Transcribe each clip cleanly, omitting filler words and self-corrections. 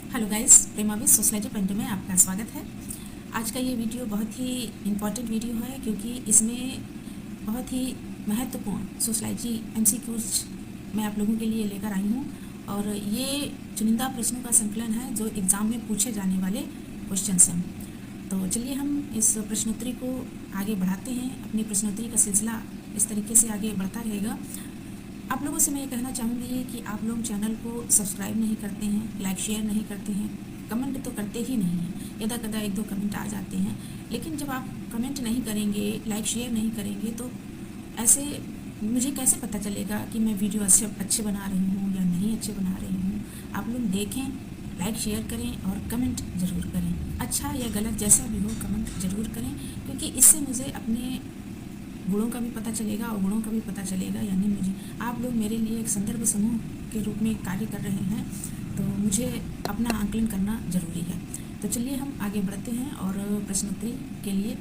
Hello guys, Prema with sociology point में आपका स्वागत है। आज का ये वीडियो बहुत ही इम्पॉर्टेंट वीडियो है क्योंकि इसमें बहुत ही महत्वपूर्ण सोशलॉजी एमसीक्यूज मैं आप लोगों के लिए लेकर आई हूँ और ये चुनिंदा प्रश्नों का संकलन है जो एग्ज़ाम में पूछे जाने वाले क्वेश्चंस हैं। तो चलिए हम इस प्रश्नोत्तरी को आगे बढ़ाते हैं। अपनी प्रश्नोत्तरी का सिलसिला इस तरीके से आगे बढ़ता रहेगा। आप लोगों से मैं ये कहना चाहूँगी कि आप लोग चैनल को सब्सक्राइब नहीं करते हैं, लाइक शेयर नहीं करते हैं, कमेंट तो करते ही नहीं हैं। यदा कदा एक दो कमेंट आ जाते हैं, लेकिन जब आप कमेंट नहीं करेंगे, लाइक शेयर नहीं करेंगे तो ऐसे मुझे कैसे पता चलेगा कि मैं वीडियो अच्छे बना रही हूँ या नहीं अच्छे बना रही हूँ। आप लोग देखें, लाइक शेयर करें और कमेंट ज़रूर करें। अच्छा या गलत जैसा भी हो कमेंट ज़रूर करें, क्योंकि इससे मुझे अपने गुणों का भी पता चलेगा और गुणों का भी पता चलेगा, यानी मुझे आप लोग मेरे लिए एक संदर्भ समूह के रूप में कार्य कर रहे हैं, तो मुझे अपना आकलन करना ज़रूरी है। तो चलिए हम आगे बढ़ते हैं और प्रश्नोत्तरी के लिए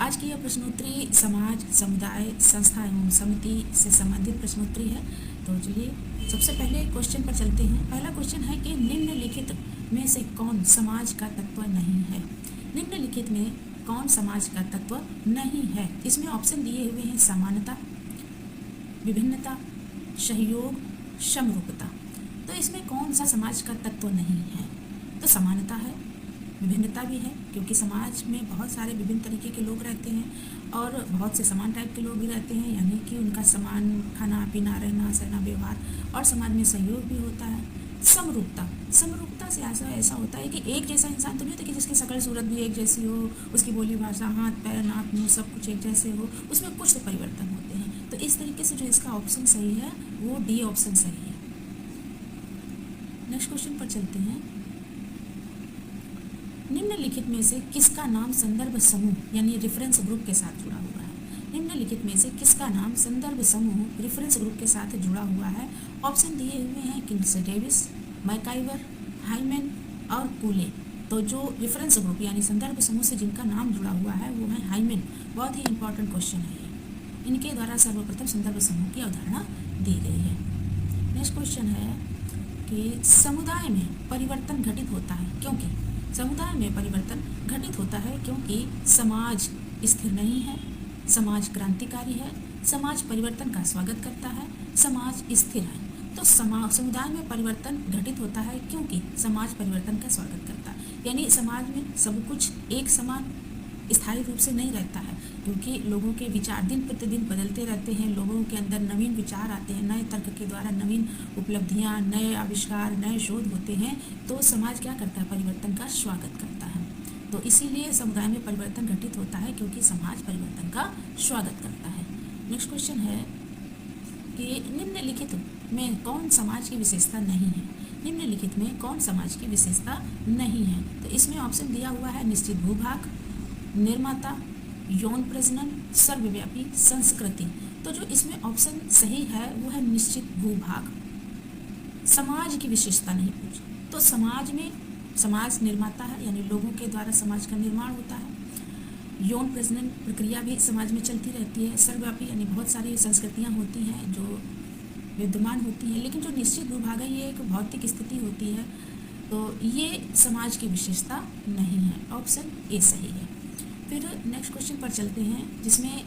आज की यह प्रश्नोत्तरी समाज, समुदाय, संस्था एवं समिति से संबंधित प्रश्नोत्तरी है। तो चलिए सबसे पहले क्वेश्चन पर चलते हैं। पहला क्वेश्चन है कि निम्नलिखित में से कौन समाज का तत्व नहीं है। निम्नलिखित में कौन समाज का तत्व नहीं है। इसमें ऑप्शन दिए हुए हैं समानता, विभिन्नता, सहयोग, समरूपता। तो इसमें कौन सा समाज का तत्व नहीं है? तो समानता है, विभिन्नता भी है, क्योंकि समाज में बहुत सारे विभिन्न तरीके के लोग रहते हैं और बहुत से समान टाइप के लोग भी रहते हैं, यानी कि उनका समान खाना पीना, रहना सहना, व्यवहार, और समाज में सहयोग भी होता है। समरूपता, समरूपता से ऐसा होता है कि एक जैसा इंसान तो नहीं होता कि जिसकी शकल सूरत भी एक जैसी हो, उसकी बोली भाषा, हाथ पैर नाक मुंह सब कुछ एक जैसे हो, उसमें कुछ तो परिवर्तन होते हैं। तो इस तरीके से जो इसका ऑप्शन सही है वो डी ऑप्शन सही है। नेक्स्ट क्वेश्चन पर चलते हैं। निम्नलिखित में से किसका नाम संदर्भ समूह यानी रेफरेंस ग्रुप के साथ जुड़ा हुआ है। निम्नलिखित में से किसका नाम संदर्भ समूह रेफरेंस ग्रुप के साथ जुड़ा हुआ है। ऑप्शन दिए हुए हैं किंग्स डेविस, मैकाइवर, हाइमन और कूले। तो जो रेफरेंस ग्रुप यानी संदर्भ समूह से जिनका नाम जुड़ा हुआ है वो है हाइमन। बहुत ही इंपॉर्टेंट क्वेश्चन है ये। इनके द्वारा सर्वप्रथम संदर्भ समूह की अवधारणा दी गई है। नेक्स्ट क्वेश्चन है कि समुदाय में परिवर्तन घटित होता है क्योंकि समुदाय में परिवर्तन घटित होता है क्योंकि समाज स्थिर नहीं है, समाज क्रांतिकारी है, समाज परिवर्तन का स्वागत करता है, समाज स्थिर है। तो समुदाय में परिवर्तन घटित होता है क्योंकि समाज परिवर्तन का स्वागत करता है, यानी समाज में सब कुछ एक समान स्थायी रूप से नहीं रहता है, क्योंकि लोगों के विचार दिन प्रतिदिन बदलते रहते हैं। लोगों के अंदर नवीन विचार आते हैं, नए तर्क के द्वारा नवीन उपलब्धियां, नए आविष्कार, नए शोध होते हैं। तो समाज क्या करता है? परिवर्तन का स्वागत करता है। तो इसीलिए समुदाय में परिवर्तन घटित होता है क्योंकि समाज परिवर्तन का स्वागत करता है। नेक्स्ट क्वेश्चन है कि निम्नलिखित में कौन समाज की विशेषता नहीं है। निम्नलिखित में कौन समाज की विशेषता नहीं है। तो इसमें ऑप्शन दिया हुआ है निश्चित भूभाग, निर्माता, यौन प्रजनन, सर्वव्यापी संस्कृति। तो जो इसमें ऑप्शन सही है वो है निश्चित भूभाग। समाज की विशेषता नहीं पूछी। तो समाज में समाज निर्माता है, यानी लोगों के द्वारा समाज का निर्माण होता है। यौन प्रजनन प्रक्रिया भी समाज में चलती रहती है। सर्वव्यापी यानी बहुत सारी संस्कृतियाँ होती हैं जो विद्यमान होती हैं, लेकिन जो निश्चित भूभाग है ये एक भौतिक स्थिति होती है। तो ये समाज की विशेषता नहीं है। ऑप्शन ए सही है। फिर नेक्स्ट क्वेश्चन पर चलते हैं, जिसमें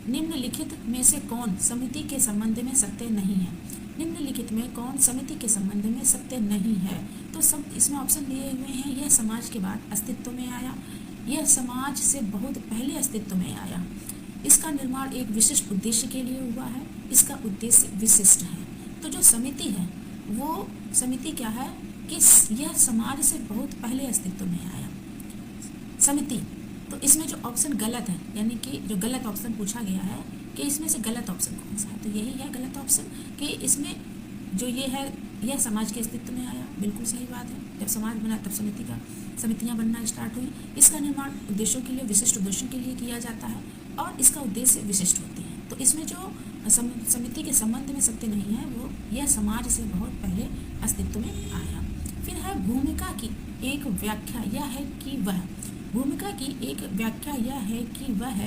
निम्नलिखित में से कौन समिति के संबंध में सत्य नहीं है। निम्नलिखित में कौन समिति के संबंध में सत्य नहीं है। तो सब इसमें ऑप्शन दिए हुए हैं। यह समाज के बाद अस्तित्व में आया, यह समाज से बहुत पहले अस्तित्व में आया, इसका निर्माण एक विशिष्ट उद्देश्य के लिए हुआ है, इसका उद्देश्य विशिष्ट है। तो जो समिति है वो समिति क्या है कि यह समाज से बहुत पहले अस्तित्व में आया समिति। तो इसमें जो ऑप्शन गलत है, यानी कि जो गलत ऑप्शन पूछा गया है कि इसमें से गलत ऑप्शन कौन सा है, तो यही है गलत ऑप्शन कि इसमें जो ये है यह समाज के अस्तित्व में आया। बिल्कुल सही बात है। जब समाज बना तब समितियाँ बनना स्टार्ट हुई। इसका निर्माण उद्देश्यों के लिए, विशिष्ट उद्देश्यों के लिए किया जाता है और इसका उद्देश्य विशिष्ट होती है। तो इसमें जो समिति के संबंध में सत्य नहीं है वो यह समाज से बहुत पहले अस्तित्व में आया। फिर है भूमिका की एक व्याख्या यह है कि वह। भूमिका की एक व्याख्या यह है कि वह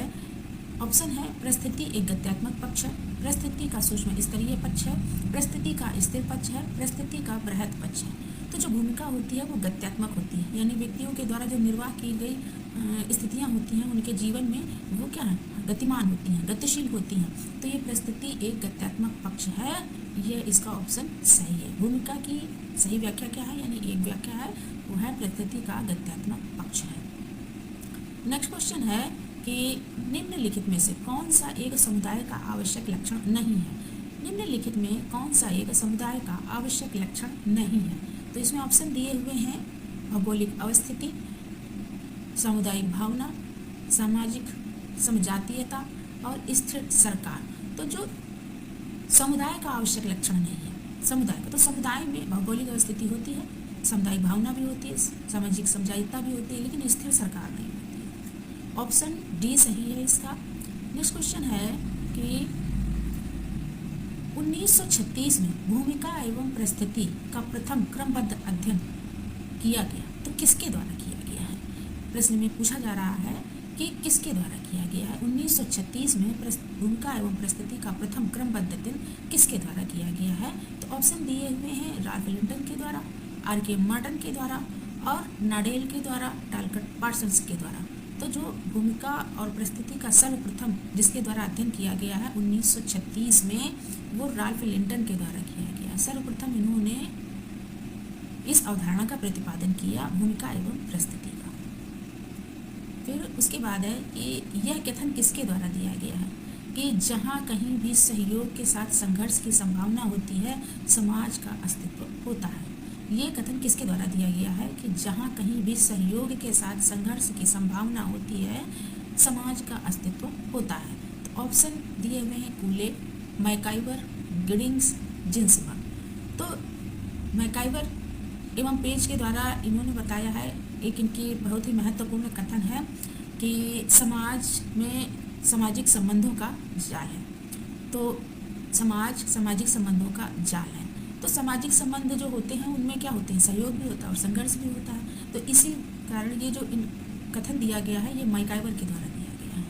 ऑप्शन है परिस्थिति एक गत्यात्मक पक्ष है, परिस्थिति का सूक्ष्म स्तरीय पक्ष है, परिस्थिति का स्थिर पक्ष है, परिस्थिति का बृहत पक्ष है। तो जो भूमिका होती है वो गत्यात्मक होती है, यानी व्यक्तियों के द्वारा जो निर्वाह की गई स्थितियाँ होती हैं उनके जीवन में वो क्या है, गतिमान होती हैं, गतिशील होती हैं। तो ये परिस्थिति एक गत्यात्मक पक्ष है, ये इसका ऑप्शन सही है। भूमिका की सही व्याख्या क्या है, यानी एक व्याख्या है वो है परिस्थिति का गत्यात्मक पक्ष है। नेक्स्ट क्वेश्चन है कि निम्नलिखित में से कौन सा एक समुदाय का आवश्यक लक्षण नहीं है। निम्नलिखित में कौन सा एक समुदाय का आवश्यक लक्षण नहीं है। तो इसमें ऑप्शन दिए हुए हैं भौगोलिक अवस्थिति, सामुदायिक भावना, सामाजिक समजातीयता और स्थिर सरकार। तो जो समुदाय का आवश्यक लक्षण नहीं है समुदाय का, तो समुदाय में भौगोलिक अवस्थिति होती है, सामुदायिक भावना भी होती है, सामाजिक समजातीयता भी होती है, लेकिन स्थिर सरकार नहीं होती है। ऑप्शन डी सही है इसका। नेक्स्ट क्वेश्चन है कि 1936 में भूमिका एवं परिस्थिति का प्रथम क्रमबद्ध अध्ययन किया गया, तो किसके द्वारा किया गया है। प्रश्न में पूछा जा रहा है कि किसके द्वारा किया गया है। 1936 में भूमिका एवं परिस्थिति का प्रथम क्रमबद्ध अध्ययन किसके द्वारा किया गया है। तो ऑप्शन दिए हुए हैं राल्फ लिंटन के द्वारा, आर.के. मार्टन के द्वारा और नाडेल के द्वारा, टालकट पार्सन्स के द्वारा। तो जो भूमिका और परिस्थिति का सर्वप्रथम जिसके द्वारा अध्ययन किया गया है 1936 में, वो राल्फ लिंटन के द्वारा किया गया। सर्वप्रथम इन्होंने इस अवधारणा का प्रतिपादन किया, भूमिका एवं परिस्थिति का। फिर उसके बाद है कि यह कथन किसके द्वारा दिया गया है कि जहाँ कहीं भी सहयोग के साथ संघर्ष की संभावना होती है, समाज का अस्तित्व होता है। ये कथन किसके द्वारा दिया गया है कि जहाँ कहीं भी सहयोग के साथ संघर्ष की संभावना होती है, समाज का अस्तित्व होता है। तो ऑप्शन दिए हुए हैं कूले, मैकाइवर, गिडिंग्स, जिन्सबर्ग। तो मैकाइवर एवं पेज के द्वारा इन्होंने बताया है, एक इनकी बहुत ही महत्वपूर्ण कथन है कि समाज में सामाजिक संबंधों का जाल है। तो समाज सामाजिक संबंधों का जाल है। तो सामाजिक संबंध जो होते हैं उनमें क्या होते हैं, सहयोग भी होता है और संघर्ष भी होता है। तो इसी कारण ये जो कथन दिया गया है ये मैकाइवर के द्वारा दिया गया है।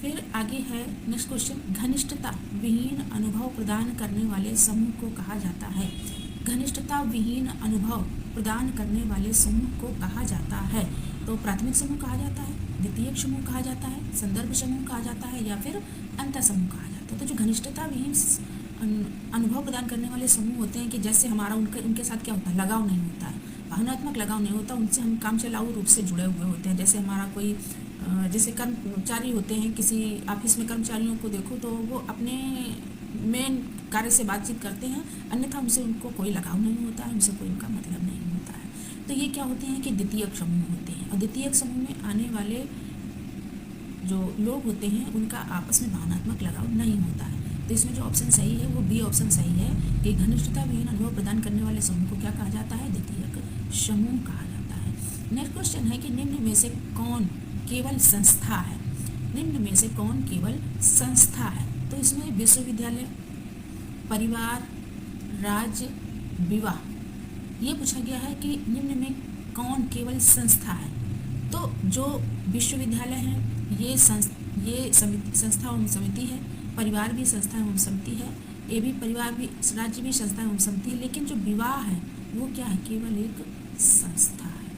फिर आगे है नेक्स्ट क्वेश्चन, घनिष्ठता विहीन अनुभव प्रदान करने वाले समूह को कहा जाता है। घनिष्ठता विहीन अनुभव प्रदान करने वाले समूह को कहा जाता है। तो प्राथमिक समूह कहा जाता है, द्वितीयक समूह कहा जाता है, संदर्भ समूह कहा जाता है या फिर अंतर समूह कहा जाता है। तो जो घनिष्ठता विहीन अनुभव प्रदान करने वाले समूह होते हैं कि जैसे हमारा उनके साथ क्या होता है, लगाव नहीं होता है, भावनात्मक लगाव नहीं होता, उनसे हम काम चलाऊ रूप से जुड़े हुए होते हैं। जैसे हमारा कोई जैसे कर्मचारी होते हैं, किसी ऑफिस में कर्मचारियों को देखो तो वो अपने मेन कार्य से बातचीत करते हैं, अन्यथा उनसे उनको कोई लगाव नहीं होता है, उनसे कोई उनका मतलब नहीं होता है। तो ये क्या होते हैं कि द्वितीयक समूह होते हैं, और द्वितीयक समूह में आने वाले जो लोग होते हैं उनका आपस में भावनात्मक लगाव नहीं होता है। तो इसमें जो ऑप्शन सही है वो बी ऑप्शन सही है कि घनिष्ठता विहीन अनुभव प्रदान करने वाले समूह को क्या कहा जाता है, द्वितीयक समूह कहा जाता है। नेक्स्ट क्वेश्चन है कि निम्न में से कौन केवल संस्था है। निम्न में से कौन केवल संस्था है। तो इसमें विश्वविद्यालय, परिवार, राज्य, विवाह, ये पूछा गया है कि निम्न में कौन केवल संस्था है। तो जो विश्वविद्यालय है ये संस्था एवं समिति है, परिवार भी संस्था एवं समिति है, ये भी परिवार भी, राज्य भी संस्था एवं समिति है, लेकिन जो विवाह है वो क्या है, केवल एक संस्था है।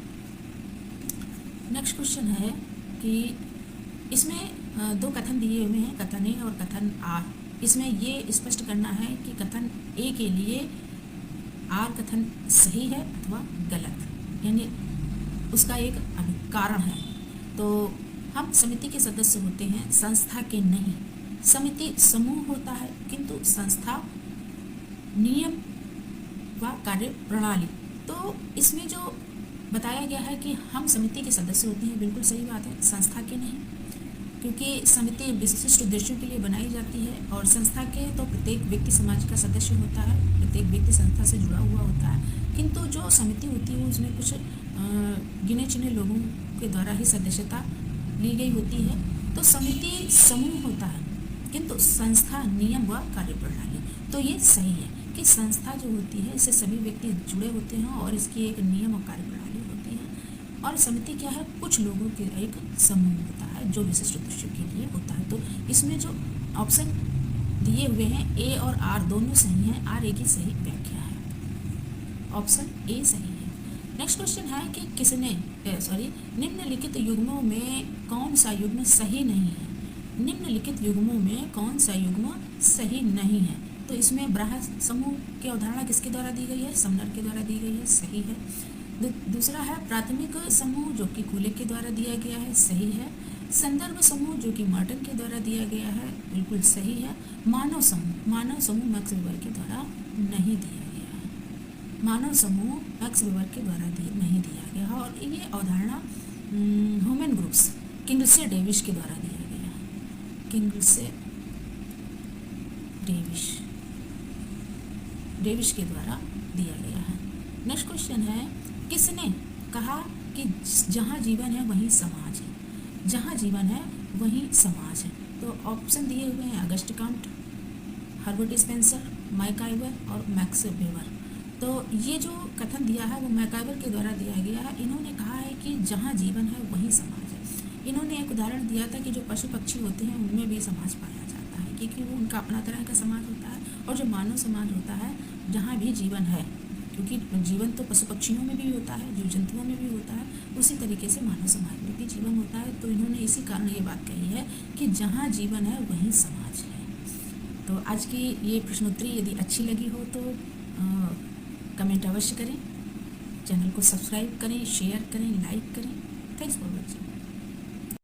नेक्स्ट क्वेश्चन है कि इसमें दो कथन दिए हुए हैं, कथन ए और कथन आर। इसमें ये स्पष्ट करना है कि कथन ए के लिए आर कथन सही है अथवा गलत, यानी उसका एक कारण है। तो हम समिति के सदस्य होते हैं, संस्था के नहीं। समिति समूह होता है किंतु संस्था नियम व कार्य प्रणाली। तो इसमें जो बताया गया है कि हम समिति के सदस्य होते हैं, बिल्कुल सही बात है, संस्था के नहीं, क्योंकि समिति विशिष्ट उद्देश्यों के लिए बनाई जाती है और संस्था के तो प्रत्येक व्यक्ति समाज का सदस्य होता है, प्रत्येक व्यक्ति संस्था से जुड़ा हुआ होता है। किंतु जो समिति होती है उसमें कुछ गिने चुने लोगों के द्वारा ही सदस्यता ली गई होती है। तो समिति समूह होता है किंतु संस्था नियम व कार्य प्रणाली। तो ये सही है कि संस्था जो होती है इससे सभी व्यक्ति जुड़े होते हैं और इसकी एक नियम और कार्य प्रणाली होती है। और समिति क्या है, कुछ लोगों के एक समूह होता है जो विशिष्ट उद्देश्य के लिए होता है। तो इसमें जो ऑप्शन दिए हुए हैं ए और आर दोनों सही हैं, आर ए की सही व्याख्या है, ऑप्शन ए सही है। नेक्स्ट क्वेश्चन है कि किसने निम्नलिखित युग्मों में कौन सा युग्म सही नहीं है। निम्नलिखित युग्मों में कौन सा युग्म सही नहीं है। तो इसमें ब्राह समूह की अवधारणा किसके द्वारा दी गई है, समनर के द्वारा दी गई है, सही है। दूसरा है प्राथमिक समूह जो कि कूले के द्वारा दिया गया है, सही है। संदर्भ समूह जो कि मार्टन के द्वारा दिया गया है, बिल्कुल सही है। मानव समूह मैक्स वेबर के द्वारा नहीं दिया गया है, मानव समूह मैक्स वेबर के द्वारा नहीं दिया गया है। और ये अवधारणा ह्यूमन ग्रुप्स किंगसे डेविस के द्वारा दिया गया है, किंगसे डेविस के द्वारा दिया गया है। नेक्स्ट क्वेश्चन है किसने कहा कि जहाँ जीवन है वहीं समाज है, जहाँ जीवन है वहीं समाज है। तो ऑप्शन दिए हुए हैं August can't, Herbert Spencer, MacIver और मैक्स वेबर। तो ये जो कथन दिया है वो मैकाइवर के द्वारा दिया गया है। इन्होंने कहा है कि जहाँ जीवन है वहीं समाज है। इन्होंने एक उदाहरण दिया था कि जो पशु पक्षी होते हैं उनमें भी समाज पाया जाता है, क्योंकि वो उनका अपना तरह का समाज होता है। और जो मानव समाज होता है, जहाँ भी जीवन है, क्योंकि जीवन तो पशु पक्षियों में भी होता है, जीव जंतुओं में भी होता है, उसी तरीके से मानव समाज में भी जीवन होता है। तो इन्होंने इसी कारण ये बात कही है कि जहाँ जीवन है वहीं समाज है। तो आज की ये प्रश्नोत्तरी यदि अच्छी लगी हो तो कमेंट अवश्य करें, चैनल को सब्सक्राइब करें, शेयर करें, लाइक करें। Thanks for watching.